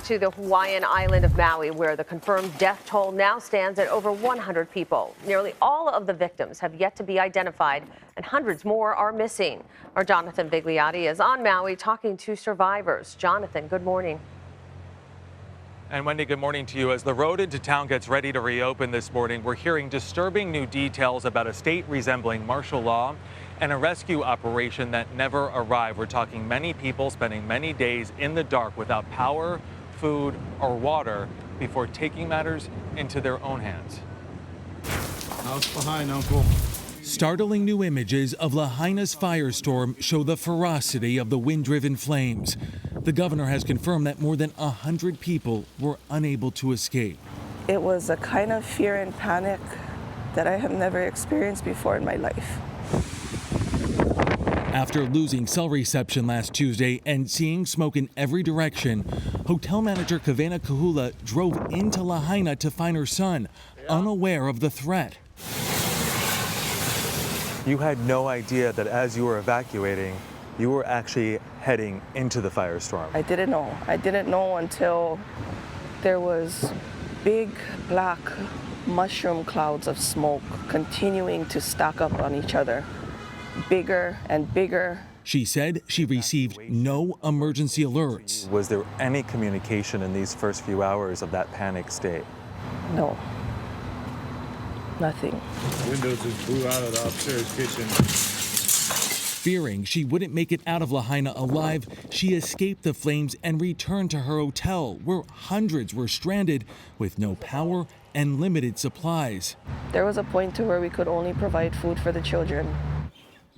to the Hawaiian island of Maui, where the confirmed death toll now stands at over 100 people. Nearly all of the victims have yet to be identified, and hundreds more are missing. Our Jonathan Vigliotti is on Maui talking to survivors. Jonathan, good morning. And Wendy, good morning to you. As the road into town gets ready to reopen this morning, we're hearing disturbing new details about a state resembling martial law and a rescue operation that never arrived. We're talking many people spending many days in the dark without power, food, or water before taking matters into their own hands. House behind, Uncle. Startling new images of Lahaina's firestorm show the ferocity of the wind-driven flames. The governor has confirmed that more than 100 people were unable to escape. It was a kind of fear and panic that I have never experienced before in my life. After losing cell reception last Tuesday and seeing smoke in every direction, hotel manager Kavena Kahula drove into Lahaina to find her son, unaware of the threat. You had no idea that as you were evacuating, you were actually heading into the firestorm. I didn't know. I didn't know until there was big black mushroom clouds of smoke continuing to stack up on each other. Bigger and bigger. She said she received no emergency alerts. Was there any communication in these first few hours of that panic state? No. Nothing. Windows just blew out of the upstairs kitchen. Fearing she wouldn't make it out of Lahaina alive, she escaped the flames and returned to her hotel, where hundreds were stranded with no power and limited supplies. There was a point to where we could only provide food for the children.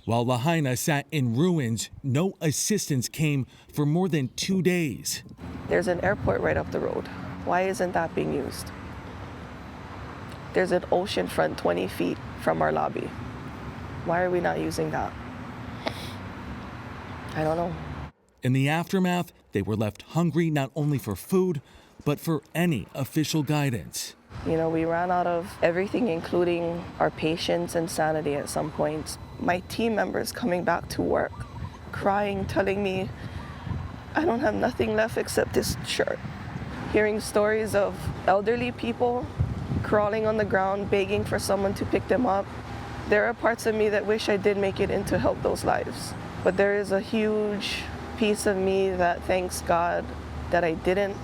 While Lahaina sat in ruins, no assistance came for more than 2 days. There's an airport right up the road. Why isn't that being used? There's an ocean front 20 feet from our lobby. Why are we not using that? I don't know. In the aftermath, they were left hungry not only for food, but for any official guidance. You know, we ran out of everything, including our patience and sanity at some points. My team members coming back to work, crying, telling me, I don't have nothing left except this shirt. Hearing stories of elderly people crawling on the ground, begging for someone to pick them up. There are parts of me that wish I did make it in to help those lives. But there is a huge piece of me that thanks God that I didn't.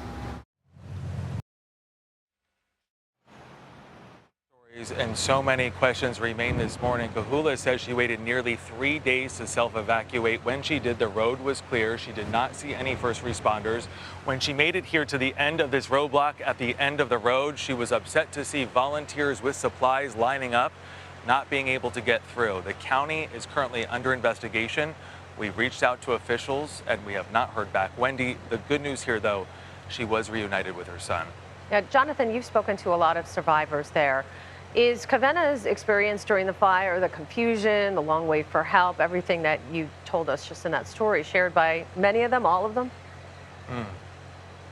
And so many questions remain this morning. Kahula says she waited nearly 3 days to self-evacuate. When she did, the road was clear. She did not see any first responders. When she made it here to the end of this roadblock at the end of the road, she was upset to see volunteers with supplies lining up, not being able to get through. The county is currently under investigation. We've reached out to officials and we have not heard back. Wendy, the good news here, though, she was reunited with her son. Yeah, Jonathan, you've spoken to a lot of survivors there. Is Kavena's experience during the fire, the confusion, the long wait for help, everything that you told us just in that story, shared by many of them, all of them?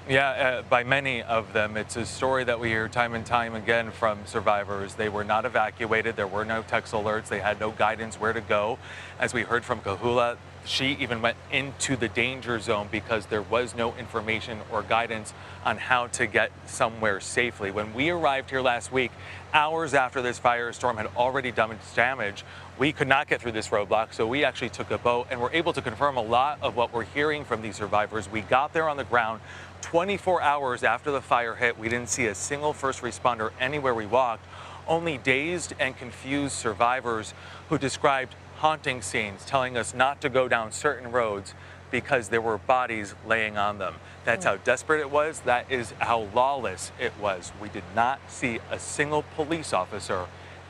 Yeah, by many of them. It's a story that we hear time and time again from survivors. They were not evacuated. There were no text alerts. They had no guidance where to go. As we heard from Kahula, she even went into the danger zone because there was no information or guidance on how to get somewhere safely. When we arrived here last week, hours after this firestorm had already done its damage, we could not get through this roadblock, so we actually took a boat and were able to confirm a lot of what we're hearing from these survivors. We got there on the ground 24 hours after the fire hit. We didn't see a single first responder anywhere we walked, only dazed and confused survivors who described haunting scenes, telling us not to go down certain roads because there were bodies laying on them. That's how desperate it was. That is how lawless it was. We did not see a single police officer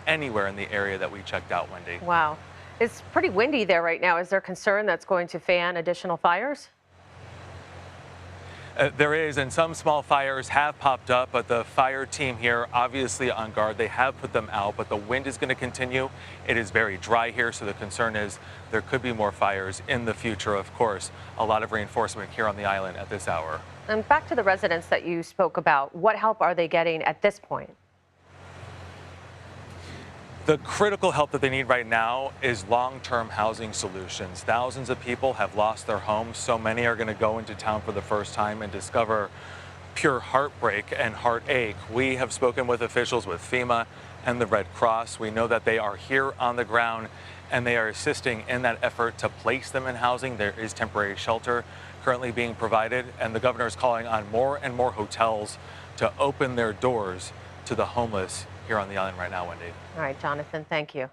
anywhere in the area that we checked out, Wendy. Wow. It's pretty windy there right now. Is there concern that's going to fan additional fires? There is, and some small fires have popped up, but the fire team here obviously on guard. They have put them out, but the wind is going to continue. It is very dry here, so the concern is there could be more fires in the future. Of course, a lot of reinforcement here on the island at this hour. And back to the residents that you spoke about, what help are they getting at this point? The critical help that they need right now is long-term housing solutions. Thousands of people have lost their homes. So many are going to go into town for the first time and discover pure heartbreak and heartache. We have spoken with officials with FEMA and the Red Cross. We know that they are here on the ground and they are assisting in that effort to place them in housing. There is temporary shelter currently being provided, and the governor is calling on more and more hotels to open their doors to the homeless here on the island right now, Wendy. All right, Jonathan, thank you.